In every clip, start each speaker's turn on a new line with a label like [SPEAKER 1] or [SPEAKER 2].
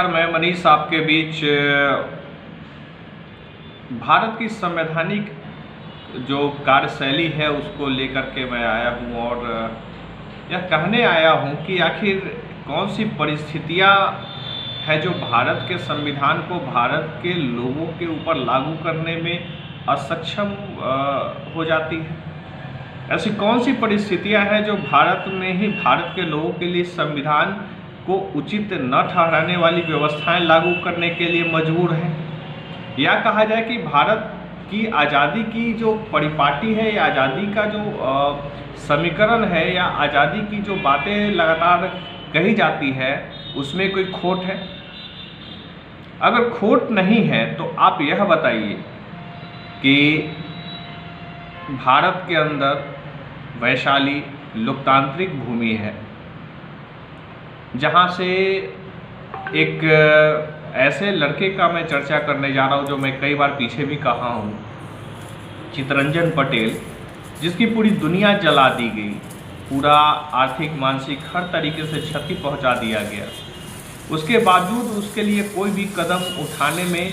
[SPEAKER 1] नमस्कार, मैं मनीष आपके बीच भारत की संवैधानिक जो कार्यशैली है उसको लेकर के मैं आया हूँ और यह कहने आया हूँ कि आखिर कौन सी परिस्थितियाँ है जो भारत के संविधान को भारत के लोगों के ऊपर लागू करने में असक्षम हो जाती है। ऐसी कौन सी परिस्थितियाँ हैं जो भारत में ही भारत के लोगों के लिए संविधान को उचित न ठहराने वाली व्यवस्थाएं लागू करने के लिए मजबूर हैं। या कहा जाए कि भारत की आज़ादी की जो परिपाटी है या आज़ादी का जो समीकरण है या आज़ादी की जो बातें लगातार कही जाती है उसमें कोई खोट है। अगर खोट नहीं है तो आप यह बताइए कि भारत के अंदर वैशाली लोकतांत्रिक भूमि है जहाँ से एक ऐसे लड़के का मैं चर्चा करने जा रहा हूँ जो मैं कई बार पीछे भी कहा हूँ, चित्तरंजन पटेल, जिसकी पूरी दुनिया जला दी गई, पूरा आर्थिक मानसिक हर तरीके से क्षति पहुँचा दिया गया। उसके बावजूद उसके लिए कोई भी कदम उठाने में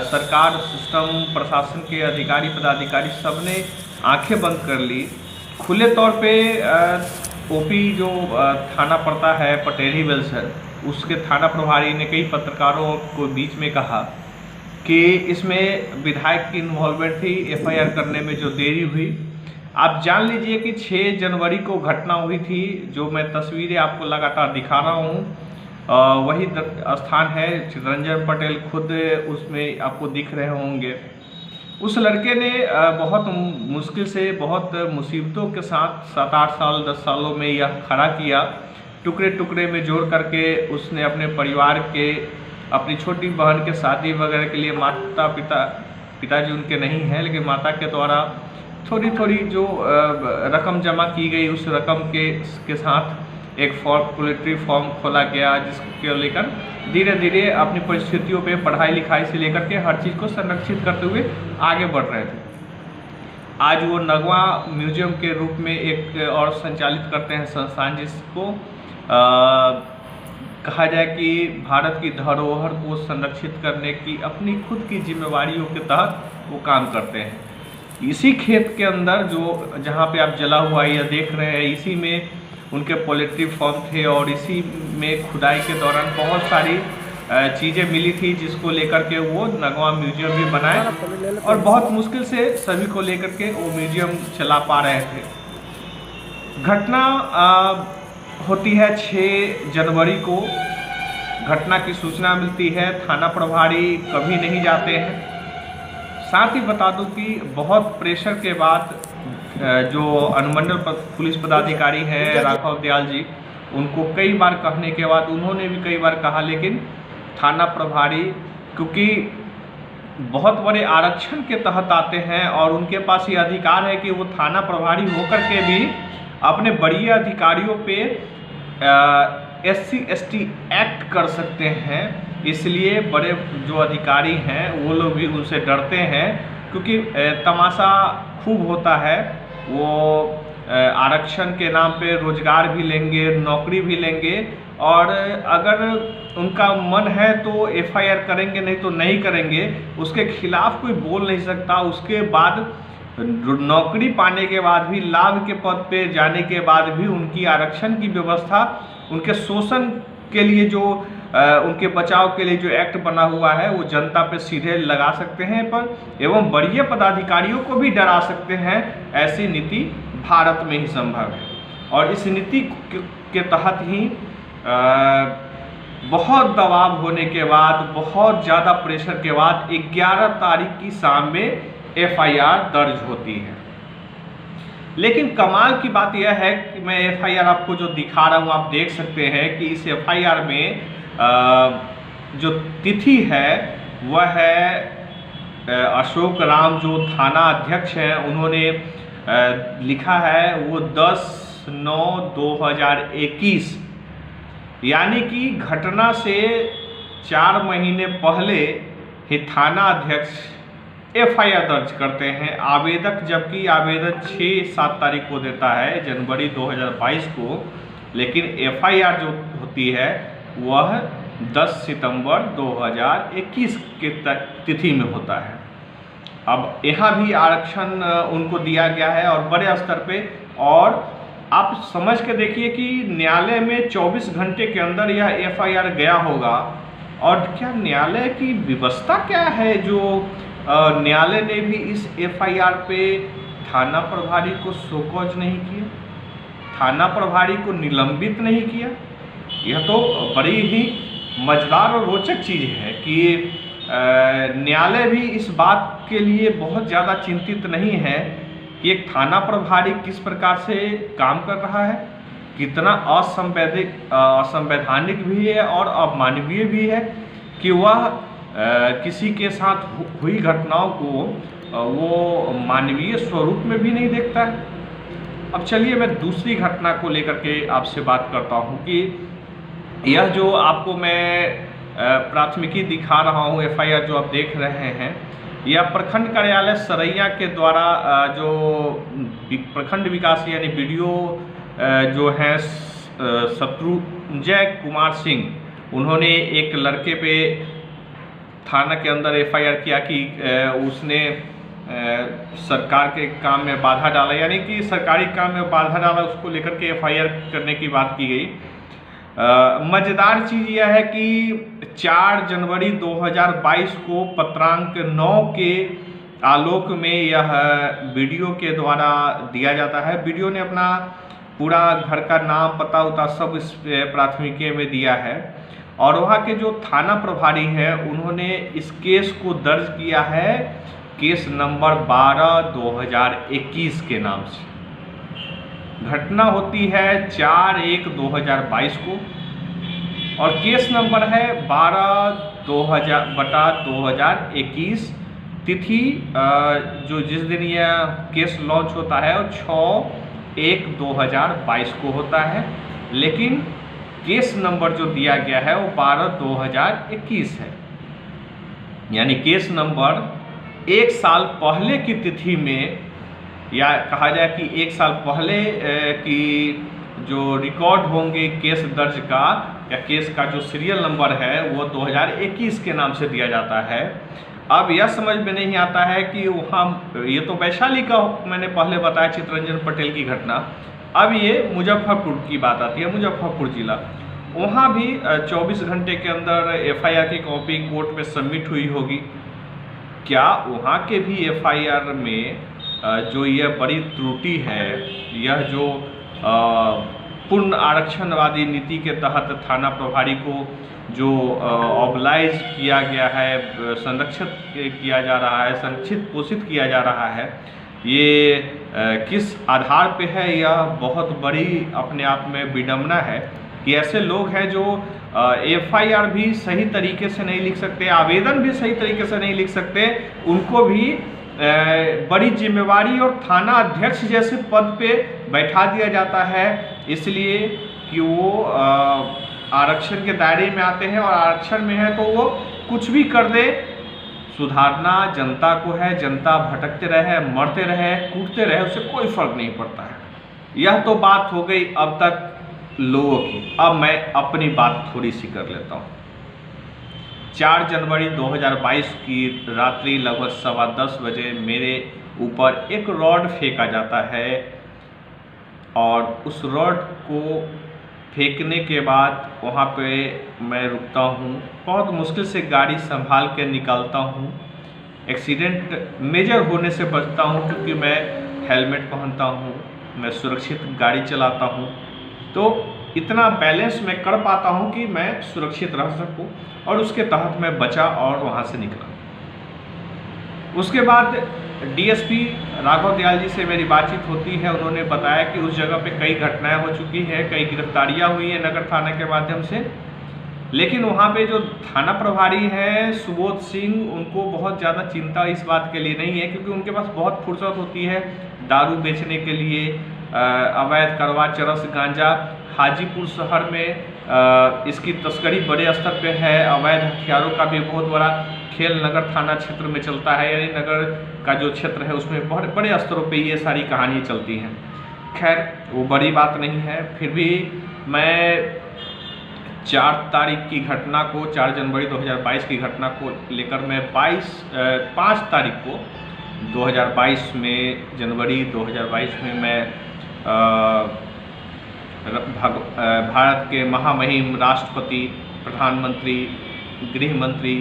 [SPEAKER 1] सरकार, सिस्टम, प्रशासन के अधिकारी पदाधिकारी सबने आंखें बंद कर ली। खुले तौर पे ओपी जो थाना पड़ता है पटेली वेल्सर, उसके थाना प्रभारी ने कई पत्रकारों को बीच में कहा कि इसमें विधायक की इन्वॉल्वमेंट थी। एफआईआर करने में जो देरी हुई, आप जान लीजिए कि 6 जनवरी को घटना हुई थी, जो मैं तस्वीरें आपको लगातार दिखा रहा हूँ। वही स्थान है, चित्तरंजन पटेल खुद उसमें आपको दिख रहे होंगे। उस लड़के ने बहुत मुश्किल से, बहुत मुसीबतों के साथ 7-8 साल 10 सालों में यह खड़ा किया। टुकड़े टुकड़े में जोड़ करके उसने अपने परिवार के, अपनी छोटी बहन के शादी वगैरह के लिए पिताजी उनके नहीं हैं, लेकिन माता के द्वारा थोड़ी थोड़ी जो रकम जमा की गई, उस रकम के साथ एक पोल्ट्री फार्म खोला गया, जिसके लेकर धीरे धीरे अपनी परिस्थितियों पे, पढ़ाई लिखाई से लेकर के हर चीज़ को संरक्षित करते हुए आगे बढ़ रहे थे। आज वो नगवा म्यूजियम के रूप में एक और संचालित करते हैं संस्थान, जिसको कहा जाए कि भारत की धरोहर को संरक्षित करने की अपनी खुद की जिम्मेवारियों के तहत वो काम करते हैं। इसी खेत के अंदर जो जहाँ पे आप जला हुआ यह देख रहे हैं, इसी में उनके पोल्ट्री फार्म थे और इसी में खुदाई के दौरान बहुत सारी चीज़ें मिली थी, जिसको लेकर के वो नगवा म्यूजियम भी बनाए और बहुत मुश्किल से सभी को लेकर के वो म्यूजियम चला पा रहे थे। घटना होती है 6 जनवरी को, घटना की सूचना मिलती है, थाना प्रभारी कभी नहीं जाते हैं। साथ ही बता दूं कि बहुत प्रेशर के बाद जो अनुमंडल पुलिस पदाधिकारी हैं राघव दयाल जी, उनको कई बार कहने के बाद, उन्होंने भी कई बार कहा, लेकिन थाना प्रभारी क्योंकि बहुत बड़े आरक्षण के तहत आते हैं और उनके पास ये अधिकार है कि वो थाना प्रभारी होकर के भी अपने बड़े अधिकारियों पे SC/ST एक्ट कर सकते हैं। इसलिए बड़े जो अधिकारी हैं वो लोग भी उनसे डरते हैं, क्योंकि तमाशा खूब होता है। वो आरक्षण के नाम पे रोजगार भी लेंगे, नौकरी भी लेंगे, और अगर उनका मन है तो एफआईआर करेंगे, नहीं तो नहीं करेंगे। उसके खिलाफ कोई बोल नहीं सकता। उसके बाद नौकरी पाने के बाद भी, लाभ के पद पे जाने के बाद भी उनकी आरक्षण की व्यवस्था, उनके शोषण के लिए जो उनके बचाव के लिए जो एक्ट बना हुआ है वो जनता पे सीधे लगा सकते हैं पर एवं बड़े पदाधिकारियों को भी डरा सकते हैं। ऐसी नीति भारत में ही संभव है और इस नीति के तहत ही बहुत दबाव होने के बाद, बहुत ज़्यादा प्रेशर के बाद 11 तारीख की शाम में एफआईआर दर्ज होती है। लेकिन कमाल की बात यह है कि मैं एफआईआर आपको जो दिखा रहा हूँ, आप देख सकते हैं कि इस एफआईआर में जो तिथि है वह है अशोक राम, जो थाना अध्यक्ष हैं, उन्होंने लिखा है वो 10/9/2021, यानी कि घटना से 4 महीने पहले ही थाना अध्यक्ष एफआईआर दर्ज करते हैं। आवेदक, जबकि आवेदन 6-7 तारीख को देता है, जनवरी 2022 को, लेकिन एफआईआर जो होती है वह 10 सितंबर 2021 के तिथि में होता है। अब यहाँ भी आरक्षण उनको दिया गया है और बड़े स्तर पे, और आप समझ के देखिए कि न्यायालय में 24 घंटे के अंदर यह एफआईआर गया होगा। और क्या न्यायालय की व्यवस्था क्या है जो न्यायालय ने भी इस एफआईआर पे थाना प्रभारी को शोकॉज नहीं किया, थाना प्रभारी को निलंबित नहीं किया। यह तो बड़ी ही मजेदार और रोचक चीज़ है कि न्यायालय भी इस बात के लिए बहुत ज़्यादा चिंतित नहीं है कि एक थाना प्रभारी किस प्रकार से काम कर रहा है, कितना असंवैधानिक भी है और अमानवीय भी है कि वह किसी के साथ हुई घटनाओं को वो मानवीय स्वरूप में भी नहीं देखता है। अब चलिए मैं दूसरी घटना को लेकर के आपसे बात करता हूँ कि यह जो आपको मैं प्राथमिकी दिखा रहा हूँ, एफआईआर जो आप देख रहे हैं, यह प्रखंड कार्यालय सरैया के द्वारा जो प्रखंड विकास यानी बीडीओ जो हैं शत्रुंजय कुमार सिंह, उन्होंने एक लड़के पे थाना के अंदर एफआईआर किया कि उसने सरकार के काम में बाधा डाला, यानी कि सरकारी काम में बाधा डाला, उसको लेकर के एफआईआर करने की बात की गई। मज़ेदार चीज़ यह है कि 4 जनवरी 2022 को पत्रांक 9 के आलोक में यह वीडियो के द्वारा दिया जाता है। वीडियो ने अपना पूरा घर का नाम, पता उता सब इस प्राथमिकी में दिया है और वहाँ के जो थाना प्रभारी हैं उन्होंने इस केस को दर्ज किया है केस नंबर 12/2021 के नाम से। घटना होती है 4/1/2022 को और केस नंबर है 12/2021। तिथि जो जिस दिन यह केस लॉन्च होता है वो 6/1/2022 को होता है, लेकिन केस नंबर जो दिया गया है वो 12/2021 है। यानी केस नंबर 1 साल पहले की तिथि में, या कहा जाए कि 1 साल पहले की जो रिकॉर्ड होंगे केस दर्ज का या केस का जो सीरियल नंबर है वो 2021 के नाम से दिया जाता है। अब यह समझ में नहीं आता है कि वहाँ, ये तो वैशाली का मैंने पहले बताया चितरंजन पटेल की घटना, अब ये मुजफ्फरपुर की बात आती है, मुजफ्फरपुर जिला। वहाँ भी 24 घंटे के अंदर एफआईआर की कॉपी कोर्ट में सबमिट हुई होगी। क्या वहाँ के भी एफआईआर में जो यह बड़ी त्रुटि है, यह जो पूर्ण आरक्षणवादी नीति के तहत थाना प्रभारी को जो ऑबलाइज किया गया है, संरक्षित किया जा रहा है, संरक्षित पोषित किया जा रहा है, ये किस आधार पे है, यह बहुत बड़ी अपने आप में विडंबना है कि ऐसे लोग हैं जो एफआईआर भी सही तरीके से नहीं लिख सकते, आवेदन भी सही तरीके से नहीं लिख सकते, उनको भी बड़ी जिम्मेवारी और थाना अध्यक्ष जैसे पद पे बैठा दिया जाता है, इसलिए कि वो आरक्षण के दायरे में आते हैं और आरक्षण में है तो वो कुछ भी कर दे। सुधारना जनता को है, जनता भटकते रहे, मरते रहे, कूदते रहे, उससे कोई फर्क नहीं पड़ता है। यह तो बात हो गई अब तक लोगों की। अब मैं अपनी बात थोड़ी सी कर लेता हूँ। 4 जनवरी 2022 की रात्रि लगभग 10:15 बजे मेरे ऊपर एक रॉड फेंका जाता है और उस रॉड को फेंकने के बाद वहाँ पे मैं रुकता हूँ, बहुत मुश्किल से गाड़ी संभाल के निकालता हूँ। एक्सीडेंट मेजर होने से बचता हूँ क्योंकि मैं हेलमेट पहनता हूँ, मैं सुरक्षित गाड़ी चलाता हूँ, तो इतना बैलेंस मैं कर पाता हूँ कि मैं सुरक्षित रह सकूँ और उसके तहत मैं बचा और वहाँ से निकला। उसके बाद डीएसपी राघव दयाल जी से मेरी बातचीत होती है। उन्होंने बताया कि उस जगह पे कई घटनाएं हो चुकी हैं, कई गिरफ्तारियां हुई हैं नगर थाना के माध्यम से, लेकिन वहाँ पे जो थाना प्रभारी हैं सुबोध सिंह, उनको बहुत ज़्यादा चिंता इस बात के लिए नहीं है क्योंकि उनके पास बहुत फुर्सत होती है दारू बेचने के लिए, अवैध करवा चरस गांजा। हाजीपुर शहर में इसकी तस्करी बड़े स्तर पे है, अवैध हथियारों का भी बहुत बड़ा खेल नगर थाना क्षेत्र में चलता है, यानी नगर का जो क्षेत्र है उसमें बहुत बड़े स्तरों पे ये सारी कहानियाँ चलती हैं। खैर वो बड़ी बात नहीं है, फिर भी मैं 4 तारीख की घटना को, 4 जनवरी 2022 की घटना को लेकर मैं 5 तारीख को 2022 में, जनवरी 2022 में मैं भारत के महामहिम राष्ट्रपति, प्रधानमंत्री, गृह मंत्री,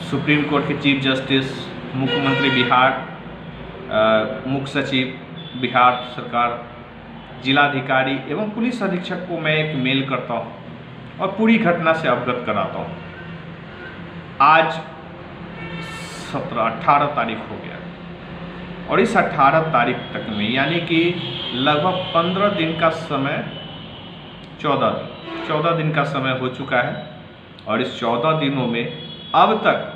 [SPEAKER 1] सुप्रीम कोर्ट के चीफ जस्टिस, मुख्यमंत्री बिहार, मुख्य सचिव बिहार सरकार, जिलाधिकारी एवं पुलिस अधीक्षक को मैं एक मेल करता हूं और पूरी घटना से अवगत कराता हूं। आज 18 तारीख हो गया और इस 18 तारीख तक में, यानी कि लगभग 15 दिन का समय, 14 दिन का समय हो चुका है। और इस 14 दिनों में अब तक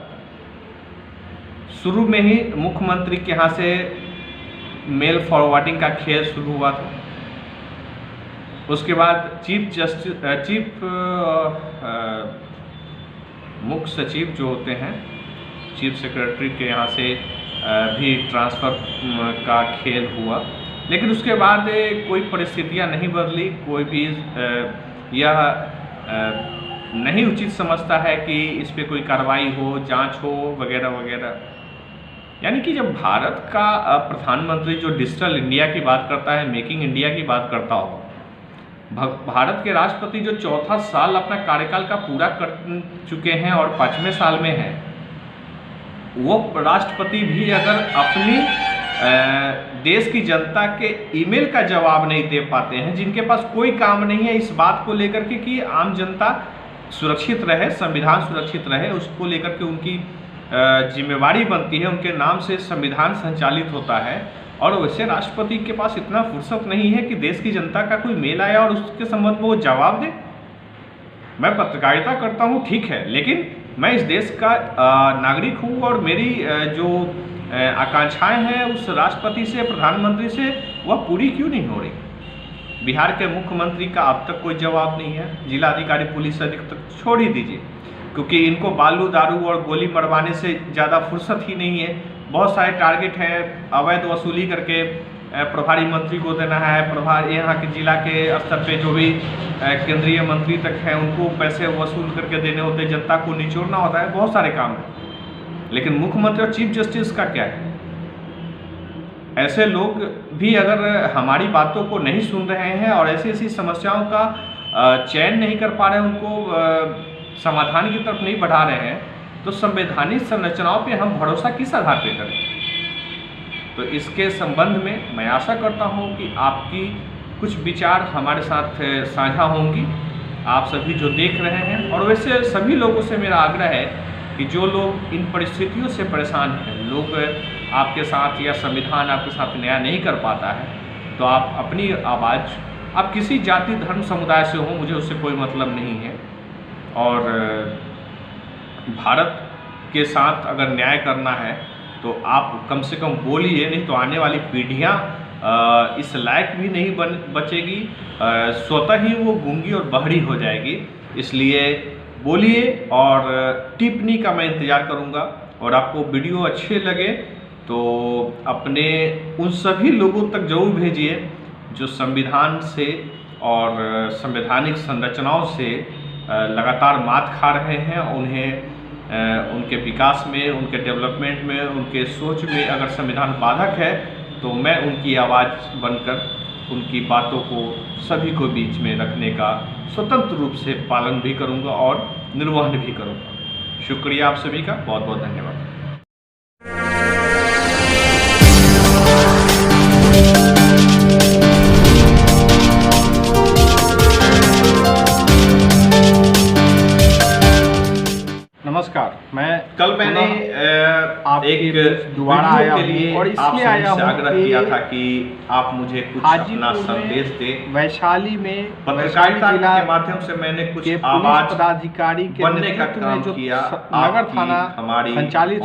[SPEAKER 1] शुरू में ही मुख्यमंत्री के यहाँ से मेल फॉरवर्डिंग का खेल शुरू हुआ था। उसके बाद मुख्य सचिव जो होते हैं, चीफ सेक्रेटरी के यहाँ से भी ट्रांसफ़र का खेल हुआ, लेकिन उसके बाद कोई परिस्थितियाँ नहीं बदली। कोई भी यह नहीं उचित समझता है कि इस पे कोई कार्रवाई हो, जांच हो, वगैरह वगैरह। यानी कि जब भारत का प्रधानमंत्री जो डिजिटल इंडिया की बात करता है, मेकिंग इंडिया की बात करता हो, भारत के राष्ट्रपति जो 4था साल अपना कार्यकाल का पूरा कर चुके हैं और 5वें साल में हैं, वो राष्ट्रपति भी अगर अपनी देश की जनता के ईमेल का जवाब नहीं दे पाते हैं, जिनके पास कोई काम नहीं है इस बात को लेकर के कि आम जनता सुरक्षित रहे, संविधान सुरक्षित रहे, उसको लेकर के उनकी जिम्मेवारी बनती है, उनके नाम से संविधान संचालित होता है, और वैसे राष्ट्रपति के पास इतना फुर्सत नहीं है कि देश की जनता का कोई मेल आया और उसके संबंध में वो जवाब दे। मैं पत्रकारिता करता हूँ, ठीक है, लेकिन मैं इस देश का नागरिक हूँ और मेरी जो आकांक्षाएं हैं उस राष्ट्रपति से, प्रधानमंत्री से, वह पूरी क्यों नहीं हो रही। बिहार के मुख्यमंत्री का अब तक कोई जवाब नहीं है। जिलाधिकारी, पुलिस अधीक्षक छोड़ ही दीजिए, क्योंकि इनको बालू, दारू और गोली मरवाने से ज़्यादा फुर्सत ही नहीं है। बहुत सारे टारगेट हैं, अवैध वसूली करके प्रभारी मंत्री को देना है, यहाँ के जिला के स्तर पे जो भी केंद्रीय मंत्री तक हैं उनको पैसे वसूल करके देने होते हैं, जनता को निचोड़ना होता है, बहुत सारे काम हैं। लेकिन मुख्यमंत्री और चीफ जस्टिस का क्या है? ऐसे लोग भी अगर हमारी बातों को नहीं सुन रहे हैं और ऐसी समस्याओं का चयन नहीं कर पा रहे हैं, उनको समाधान की तरफ नहीं बढ़ा रहे हैं, तो संवैधानिक संरचनाओं पे हम भरोसा किस आधार पे करें? तो इसके संबंध में मैं आशा करता हूं कि आपकी कुछ विचार हमारे साथ साझा होंगी, आप सभी जो देख रहे हैं। और वैसे सभी लोगों से मेरा आग्रह है कि जो लोग इन परिस्थितियों से परेशान हैं, लोग आपके साथ या संविधान आपके साथ न्याय नहीं कर पाता है, तो आप अपनी आवाज़, आप किसी जाति, धर्म, समुदाय से हो, मुझे उससे कोई मतलब नहीं है, और भारत के साथ अगर न्याय करना है तो आप कम से कम बोलिए, नहीं तो आने वाली पीढ़ियाँ इस लायक भी नहीं बचेगी, स्वतः ही वो गूंगी और बहरी हो जाएगी। इसलिए बोलिए और टिप्पणी का मैं इंतज़ार करूँगा। और आपको वीडियो अच्छे लगे तो अपने उन सभी लोगों तक जरूर भेजिए जो संविधान से और संवैधानिक संरचनाओं से लगातार मात खा रहे हैं। उन्हें उनके विकास में, उनके डेवलपमेंट में, उनके सोच में अगर संविधान बाधक है तो मैं उनकी आवाज़ बनकर उनकी बातों को सभी को बीच में रखने का स्वतंत्र रूप से पालन भी करूंगा और निर्वहन भी करूंगा। शुक्रिया आप सभी का, बहुत बहुत धन्यवाद।
[SPEAKER 2] नमस्कार,
[SPEAKER 1] कल मैंने एक दोबारा आया के लिए और इसलिए आया हूँ आग्रह किया था कि आप मुझे कुछ अपना संदेश दें।
[SPEAKER 2] वैशाली में
[SPEAKER 1] पत्रकारिता के माध्यम से मैंने कुछ आवाज
[SPEAKER 2] पदाधिकारी के
[SPEAKER 1] बनने का काम किया।
[SPEAKER 2] नगर थाना
[SPEAKER 1] हमारी
[SPEAKER 2] संचालित